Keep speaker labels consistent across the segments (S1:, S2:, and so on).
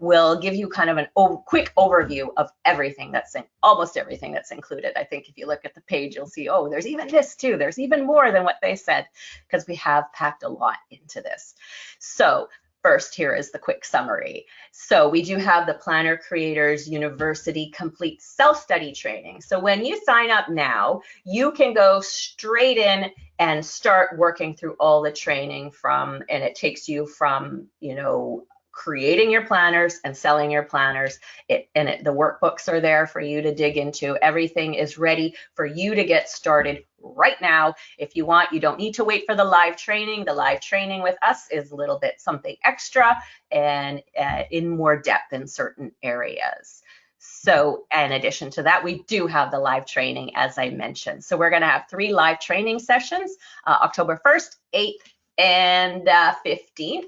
S1: will give you kind of an quick overview of everything that's almost everything that's included. I think if you look at the page, you'll see, oh, there's even this too. There's even more than what they said, because we have packed a lot into this. So first, here is the quick summary. So we do have the Planner Creators University Complete Self-Study Training. So when you sign up now, you can go straight in and start working through all the training and it takes you from, creating your planners and selling your planners. The workbooks are there for you to dig into. Everything is ready for you to get started right now. If you want, you don't need to wait for the live training. The live training with us is a little bit something extra and in more depth in certain areas. So in addition to that, we do have the live training, as I mentioned. So we're going to have 3 live training sessions, October 1st, 8th, and 15th.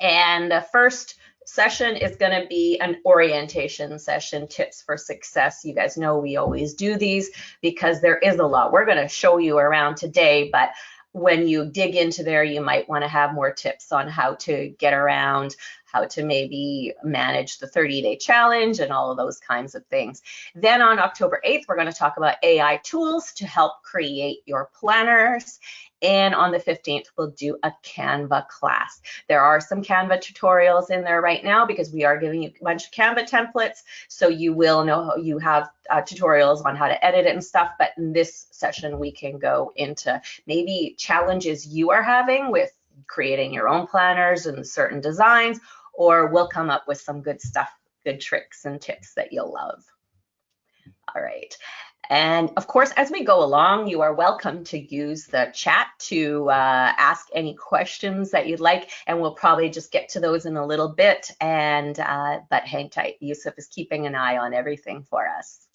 S1: And the first session is going to be an orientation session, tips for success. You guys know we always do these because there is a lot. We're going to show you around today, but when you dig into there, you might want to have more tips on how to get around, how to maybe manage the 30-day challenge and all of those kinds of things. Then on October 8th, we're going to talk about AI tools to help create your planners. And on the 15th, we'll do a Canva class. There are some Canva tutorials in there right now because we are giving you a bunch of Canva templates. So you will know, you have tutorials on how to edit it and stuff. But in this session, we can go into maybe challenges you are having with creating your own planners and certain designs, or we'll come up with some good stuff, good tricks and tips that you'll love. All right. And of course, as we go along, you are welcome to use the chat to ask any questions that you'd like, and we'll probably just get to those in a little bit. And but hang tight, Yusuf is keeping an eye on everything for us.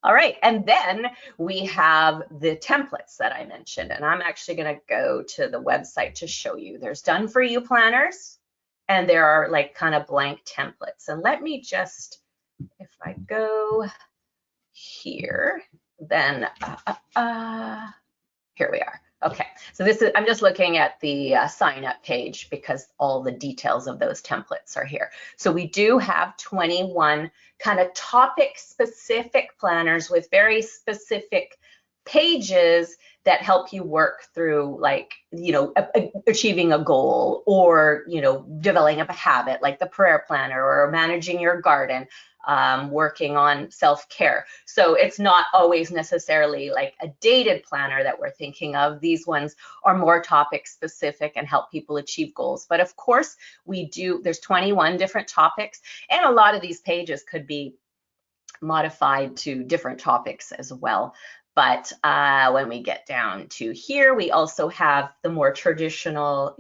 S1: All right, and then we have the templates that I mentioned, and I'm actually going to go to the website to show you. There's done for you planners, and there are like kind of blank templates. And let me just, if I go here, then here we are. Okay, so this is, I'm just looking at the sign up page because all the details of those templates are here. So we do have 21 kind of topic specific planners with very specific pages that help you work through, like, achieving a goal, or, developing a habit like the prayer planner, or managing your garden, working on self-care. So it's not always necessarily like a dated planner that we're thinking of. These ones are more topic specific and help people achieve goals. But of course, there's 21 different topics, and a lot of these pages could be modified to different topics as well. But when we get down to here, we also have the more traditional,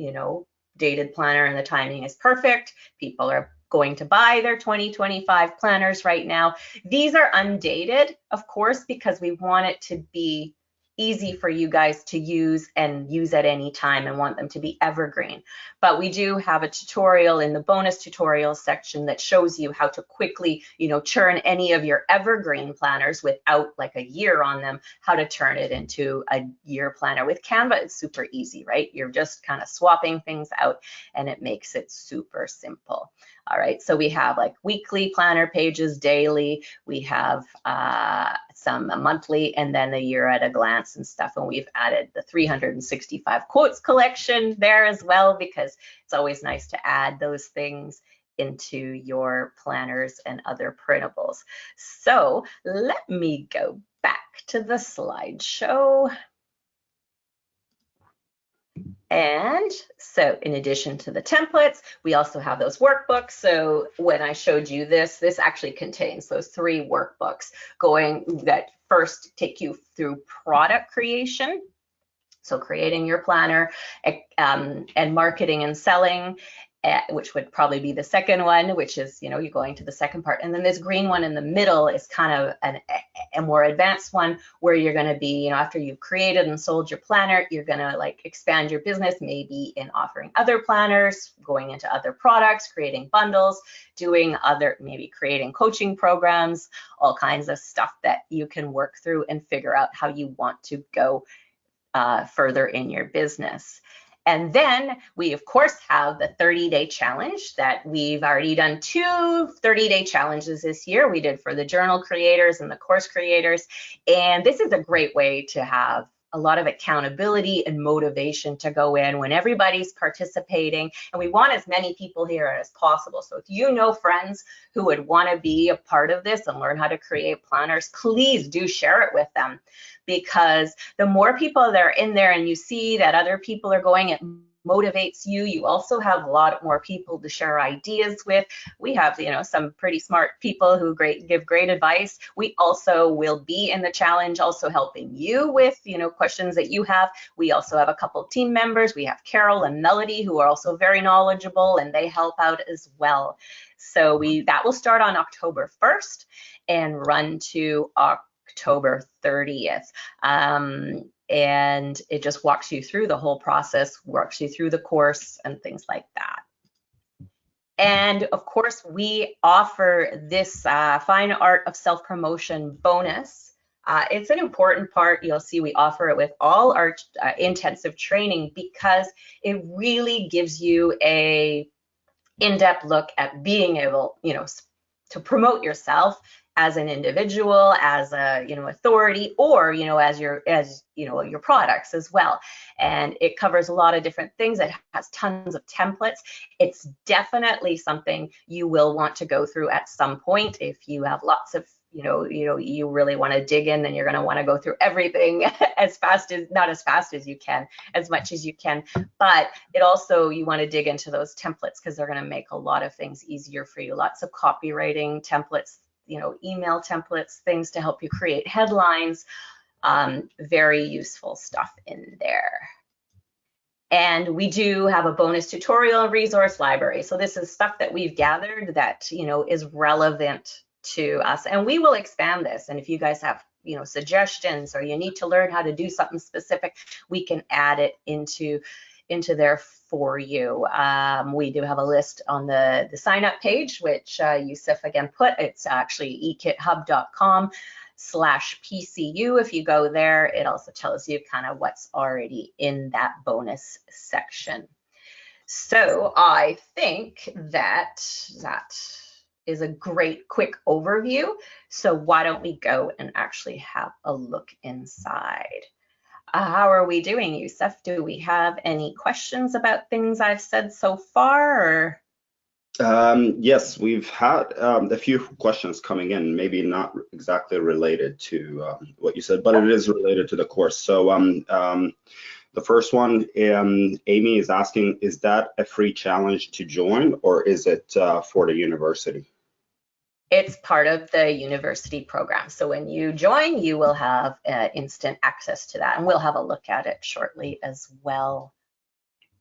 S1: dated planner, and the timing is perfect. People are going to buy their 2025 planners right now. These are undated, of course, because we want it to be easy for you guys to use and use at any time, and want them to be evergreen. But we do have a tutorial in the bonus tutorials section that shows you how to quickly, churn any of your evergreen planners without like a year on them, how to turn it into a year planner. With Canva, it's super easy, right? You're just kind of swapping things out, and it makes it super simple. All right, so we have like weekly planner pages, daily, we have some monthly, and then the year at a glance and stuff. And we've added the 365 quotes collection there as well, because it's always nice to add those things into your planners and other printables. So let me go back to the slideshow. And so in addition to the templates, we also have those workbooks. So when I showed you this actually contains those 3 workbooks that first take you through product creation. So creating your planner, and marketing and selling, which would probably be the second one, which is, you're going to the second part. And then this green one in the middle is kind of a more advanced one, where you're going to be, after you've created and sold your planner, you're going to like expand your business, maybe in offering other planners, going into other products, creating bundles, maybe creating coaching programs, all kinds of stuff that you can work through and figure out how you want to go further in your business. And then we, of course, have the 30-day challenge that we've already done 2 30-day challenges this year. We did for the journal creators and the course creators. And this is a great way to have a lot of accountability and motivation to go in when everybody's participating. And we want as many people here as possible. So if you know friends who would want to be a part of this and learn how to create planners, please do share it with them, because the more people that are in there and you see that other people are going, it motivates you. You also have a lot more people to share ideas with. We have, some pretty smart people who give great advice. We also will be in the challenge, also helping you with, questions that you have. We also have a couple of team members. We have Carol and Melody, who are also very knowledgeable, and they help out as well. So that will start on October 1st and run to October 30th. And it just walks you through the whole process, walks you through the course and things like that. And of course, we offer this Fine Art of Self-Promotion bonus. It's an important part. You'll see we offer it with all our intensive training, because it really gives you a in-depth look at being able, to promote yourself as an individual, as a authority, or as your products as well. And it covers a lot of different things. It has tons of templates. It's definitely something you will want to go through at some point if you have lots of you really want to dig in, then you're going to want to go through everything not as fast as you can, as much as you can. But it also, you want to dig into those templates, because they're going to make a lot of things easier for you. Lots of copywriting templates, email templates, things to help you create headlines. Very useful stuff in there. And we do have a bonus tutorial and resource library. So this is stuff that we've gathered that, is relevant to us, and we will expand this. And if you guys have suggestions, or you need to learn how to do something specific, we can add it into there for you. We do have a list on the sign up page, which Yusuf again put. It's actually ekithub.com/PCU. If you go there, it also tells you kind of what's already in that bonus section. So I think that is a great quick overview. So why don't we go and actually have a look inside? How are we doing, Yusuf? Do we have any questions about things I've said so far? Or?
S2: Yes, we've had a few questions coming in, maybe not exactly related to what you said, but it is related to the course. So the first one, Amy is asking, is that a free challenge to join, or is it for the university?
S1: It's part of the university program. So when you join, you will have instant access to that, and we'll have a look at it shortly as well.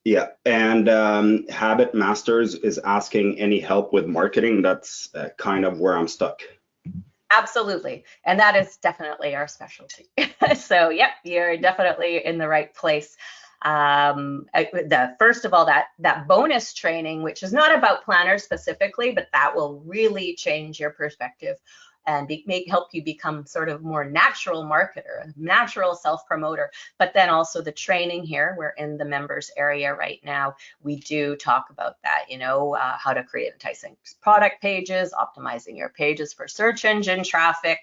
S2: Yeah, and Habit Masters is asking any help with marketing. That's kind of where I'm stuck.
S1: Absolutely, and that is definitely our specialty. So yep, you're definitely in the right place. First of all, that bonus training, which is not about planners specifically, but that will really change your perspective and help you become sort of more natural marketer, natural self-promoter. But then also the training here, we're in the members area right now. We do talk about that, how to create enticing product pages, optimizing your pages for search engine traffic,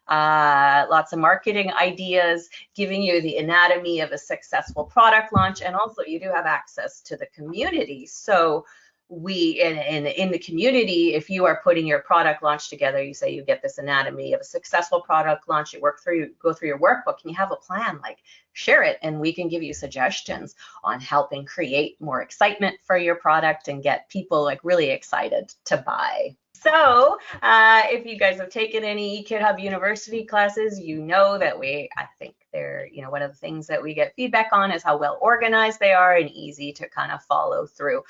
S1: lots of marketing ideas, giving you the anatomy of a successful product launch. And also you do have access to the community. So we in the community, if you are putting your product launch together, you say you get this anatomy of a successful product launch, you go through your workbook, and you have a plan, like share it, and we can give you suggestions on helping create more excitement for your product and get people like really excited to buy. So if you guys have taken any eKidHub University classes, you know that I think they're, one of the things that we get feedback on is how well organized they are and easy to kind of follow through.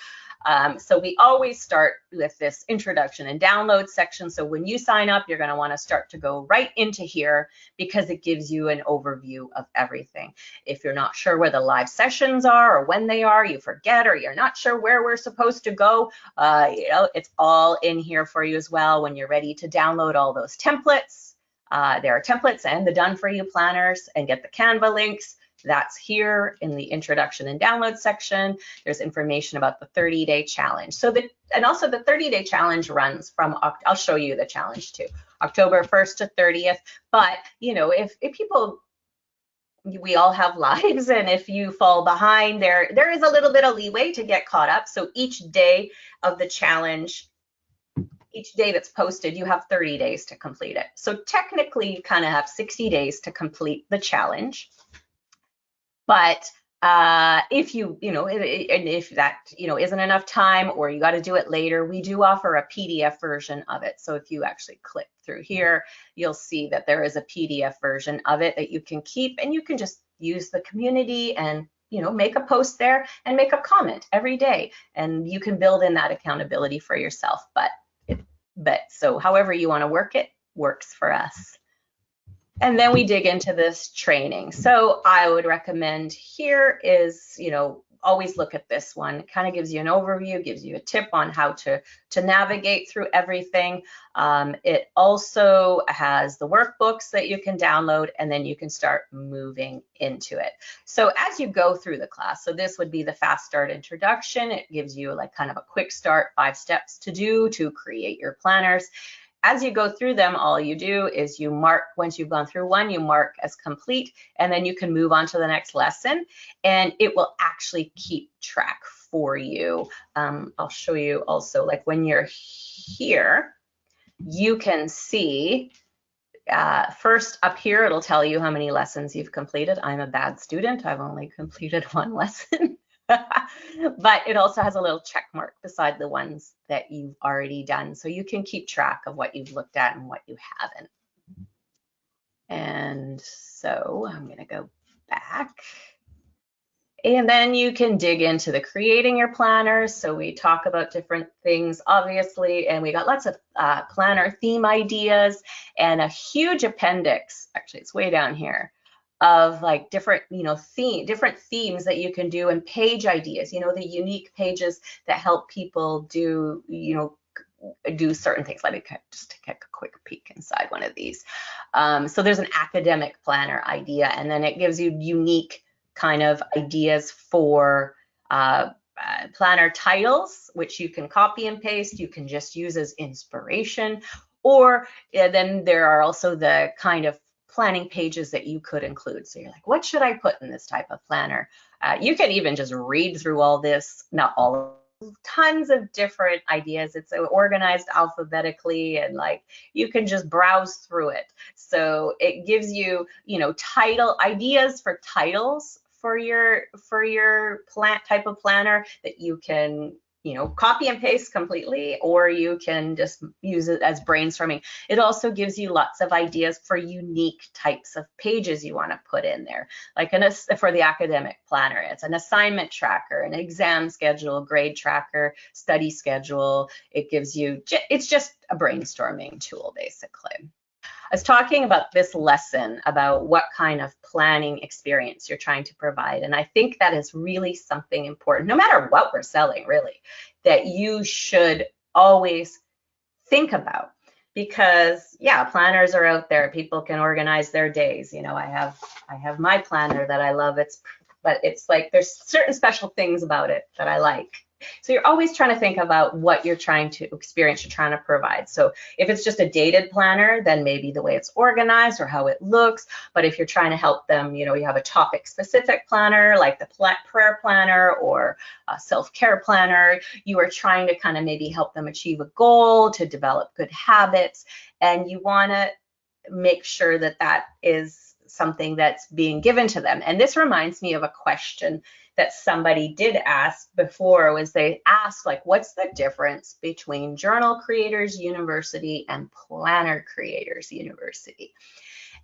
S1: So we always start with this introduction and download section. So when you sign up, you're going to want to start to go right into here, because it gives you an overview of everything. If you're not sure where the live sessions are or when they are, you forget, or you're not sure where we're supposed to go, it's all in here for you as well when you're ready to download all those templates. There are templates and the done for you planners, and get the Canva links. That's here in the introduction and download section. There's information about the 30-day challenge. And also the 30-day challenge runs from, I'll show you the challenge too, October 1st to 30th. But, you know, if people, we all have lives, and if you fall behind, there is a little bit of leeway to get caught up. So each day of the challenge, each day that's posted, you have 30 days to complete it. So technically you kind of have 60 days to complete the challenge. But if if that, isn't enough time, or you got to do it later, we do offer a PDF version of it. So if you actually click through here, you'll see that there is a PDF version of it that you can keep, and you can just use the community and, make a post there and make a comment every day, and you can build in that accountability for yourself. But so however you want to work it works for us. And then we dig into this training. So I would recommend here is, always look at this one. It kind of gives you an overview, gives you a tip on how to navigate through everything. It also has the workbooks that you can download, and then you can start moving into it. So as you go through the class, so this would be the Fast Start Introduction. It gives you like kind of a quick start, 5 steps to do to create your planners. As you go through them, all you do is you mark, once you've gone through one, you mark as complete, and then you can move on to the next lesson, and it will actually keep track for you. I'll show you also, like when you're here, you can see first up here, it'll tell you how many lessons you've completed. I'm a bad student. I've only completed 1 lesson. But it also has a little check mark beside the ones that you've already done, so you can keep track of what you've looked at and what you haven't. And so I'm going to go back, and then you can dig into the creating your planners. So we talk about different things, obviously, and we got lots of planner theme ideas and a huge appendix. Actually, it's way down here, of like different, different themes that you can do, and page ideas, the unique pages that help people do, do certain things. Let me just take a quick peek inside one of these. So there's an academic planner idea, and then it gives you unique kind of ideas for planner titles, which you can copy and paste. You can just use as inspiration, or then there are also the kind of planning pages that you could include. So you're like, what should I put in this type of planner? You can even just read through all this, not all, tons of different ideas. It's organized alphabetically, and like you can just browse through it. So it gives you, title ideas for titles for your type of planner that you can copy and paste completely, or you can just use it as brainstorming. It also gives you lots of ideas for unique types of pages you want to put in there. Like for the academic planner, it's an assignment tracker, an exam schedule, grade tracker, study schedule. It gives you, it's just a brainstorming tool, basically. I was talking about this lesson about what kind of planning experience you're trying to provide. And I think that is really something important, no matter what we're selling, really, that you should always think about. Because yeah, planners are out there. People can organize their days. I have my planner that I love. But it's like there's certain special things about it that I like. So you're always trying to think about what you're trying to experience, you're trying to provide. So if it's just a dated planner, then maybe the way it's organized or how it looks. But if you're trying to help them, you have a topic specific planner like the prayer planner or a self-care planner, you are trying to kind of maybe help them achieve a goal, to develop good habits. And you want to make sure that that is something that's being given to them. And this reminds me of a question that somebody did ask before. Was they asked, like, what's the difference between Journal Creators University and Planner Creators University?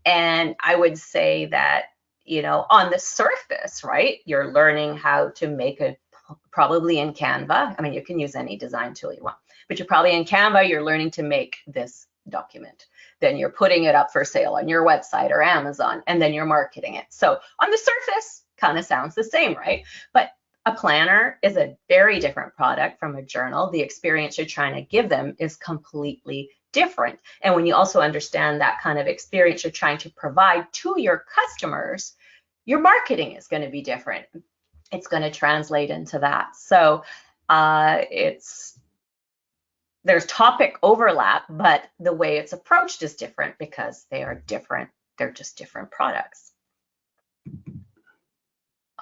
S1: And I would say that, on the surface, right, you're learning how to make probably in Canva. I mean, you can use any design tool you want, but you're probably in Canva, you're learning to make this document. Then you're putting it up for sale on your website or Amazon, and then you're marketing it. So on the surface, kind of sounds the same, right? But a planner is a very different product from a journal. The experience you're trying to give them is completely different. And when you also understand that kind of experience you're trying to provide to your customers, your marketing is going to be different. It's going to translate into that. So there's topic overlap, but the way it's approached is different because they are different. They're just different products.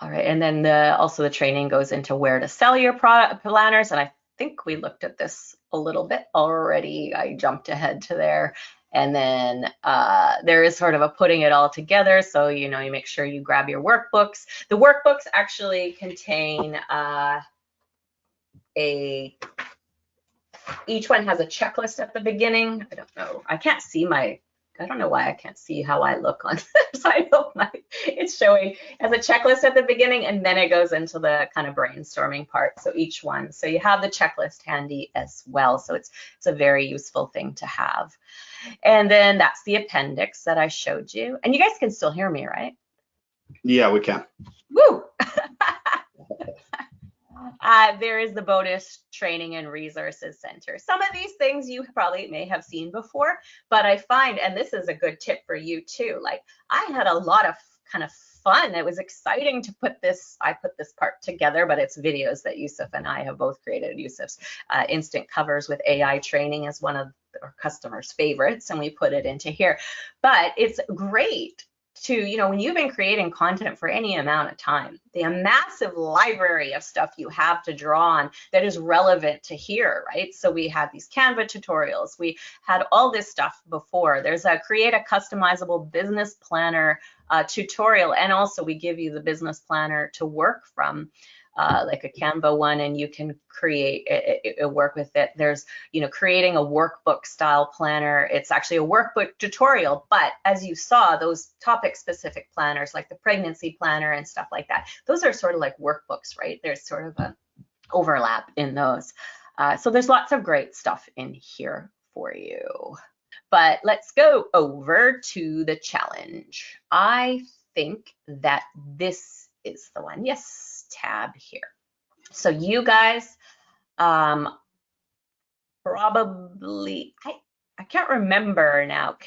S1: All right, and then also the training goes into where to sell your product planners, and I think we looked at this a little bit already. I jumped ahead to there. And then there is sort of a putting it all together. So, you make sure you grab your workbooks. The workbooks actually contain each one has a checklist at the beginning. I don't know. I don't know why I can't see how I look on the side of it's showing as a checklist at the beginning, and then it goes into the kind of brainstorming part. So each one. So you have the checklist handy as well. So it's a very useful thing to have. And then that's the appendix that I showed you. And you guys can still hear me, right?
S2: Yeah, we can.
S1: Woo! There is the bonus training and resources center. Some of these things you probably may have seen before, but I find, and this is a good tip for you too, like I had a lot of kind of fun. It was exciting to I put this part together, but it's videos that Yusuf and I have both created. Yusuf's instant covers with AI training is one of our customers' favorites, and we put it into here. But it's great to, when you've been creating content for any amount of time, the massive library of stuff you have to draw on that is relevant to here, right? So we had these Canva tutorials, we had all this stuff before. There's a create a customizable business planner tutorial, and also we give you the business planner to work from. Like a Canva one, and you can create work with it. There's, creating a workbook style planner. It's actually a workbook tutorial, but as you saw, those topic specific planners like the pregnancy planner and stuff like that, those are sort of like workbooks, right? There's sort of an overlap in those. So there's lots of great stuff in here for you. But let's go over to the challenge. I think that this is the one. Yes. Tab here. So you guys probably, I can't remember now.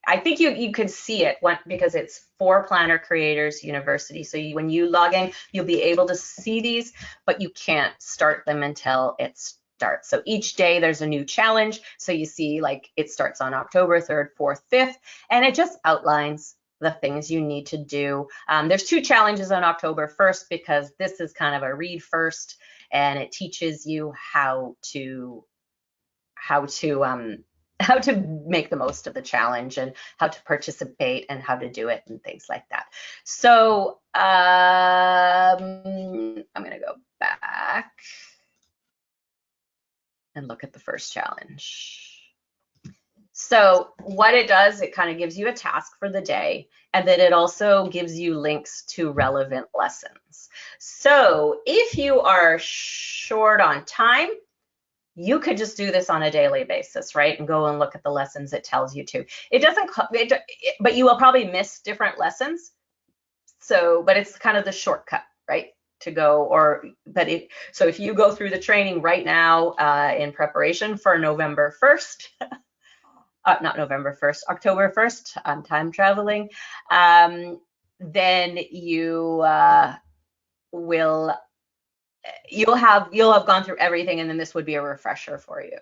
S1: I think you can see it because it's for Planner Creators University. So when you log in, you'll be able to see these, but you can't start them until it starts. So each day there's a new challenge. So you see like it starts on October 3rd, 4th, 5th, and it just outlines the things you need to do. There's 2 challenges on October 1st because this is kind of a read first, and it teaches you how to make the most of the challenge and how to participate and how to do it and things like that. So I'm gonna go back and look at the first challenge. So what it does, it kind of gives you a task for the day, and then it also gives you links to relevant lessons. So if you are short on time, you could just do this on a daily basis, right? And go and look at the lessons it tells you to. It doesn't, but you will probably miss different lessons. So, but it's kind of the shortcut, right? To go, so if you go through the training right now in preparation for November 1st, not November 1st, October 1st, I'm time traveling, then you'll have gone through everything, and then this would be a refresher for you.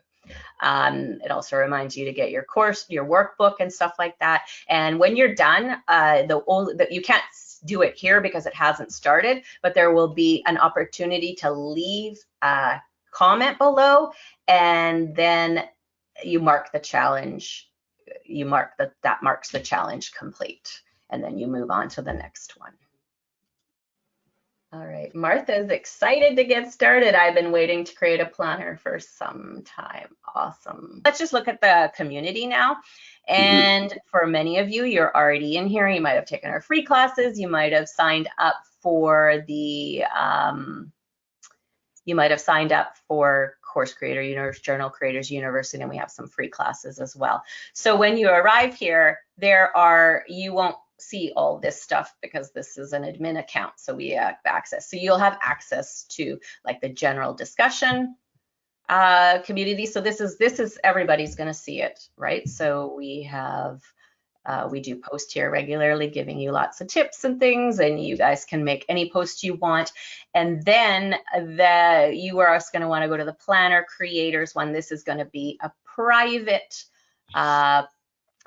S1: It also reminds you to get your course, your workbook and stuff like that. And when you're done, you can't do it here because it hasn't started, but there will be an opportunity to leave a comment below, and then you mark the challenge. That marks the challenge complete, and then you move on to the next one. All right, Martha's excited to get started. I've been waiting to create a planner for some time. Awesome. Let's just look at the community now. And for many of you, you're already in here. You might have taken our free classes. You might have signed up for the Course Creator Universe, Journal Creators University, and we have some free classes as well. So when you arrive here, you won't see all this stuff because this is an admin account, so we have access. So you'll have access to like the general discussion community. So this is everybody's going to see it, right? So we have We do post here regularly, giving you lots of tips and things, and you guys can make any post you want. And then you are also going to want to go to the Planner Creators one. This is going to be a private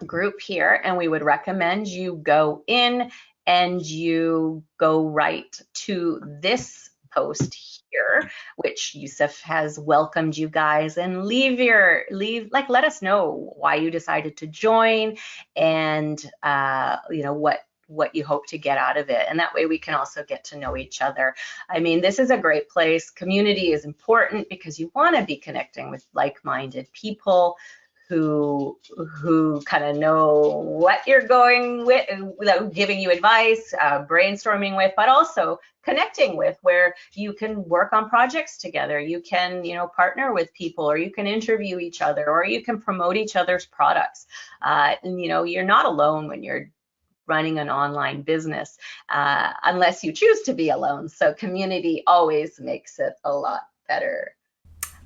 S1: group here, and we would recommend you go in and you go right to this post here, which Yusuf has welcomed you guys, and let us know why you decided to join, and what you hope to get out of it. And that way we can also get to know each other. I mean, this is a great place. Community is important because you want to be connecting with like-minded people who kind of know what you're going with, without giving you advice, brainstorming with, but also connecting with, where you can work on projects together. You can, partner with people, or you can interview each other, or you can promote each other's products. And you're not alone when you're running an online business, unless you choose to be alone. So community always makes it a lot better.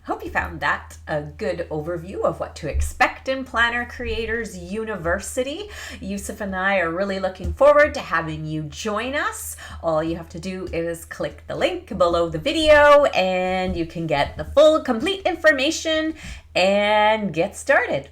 S3: Hope you found that a good overview of what to expect in Planner Creators University. Yusuf and I are really looking forward to having you join us. All you have to do is click the link below the video and you can get the full complete information and get started.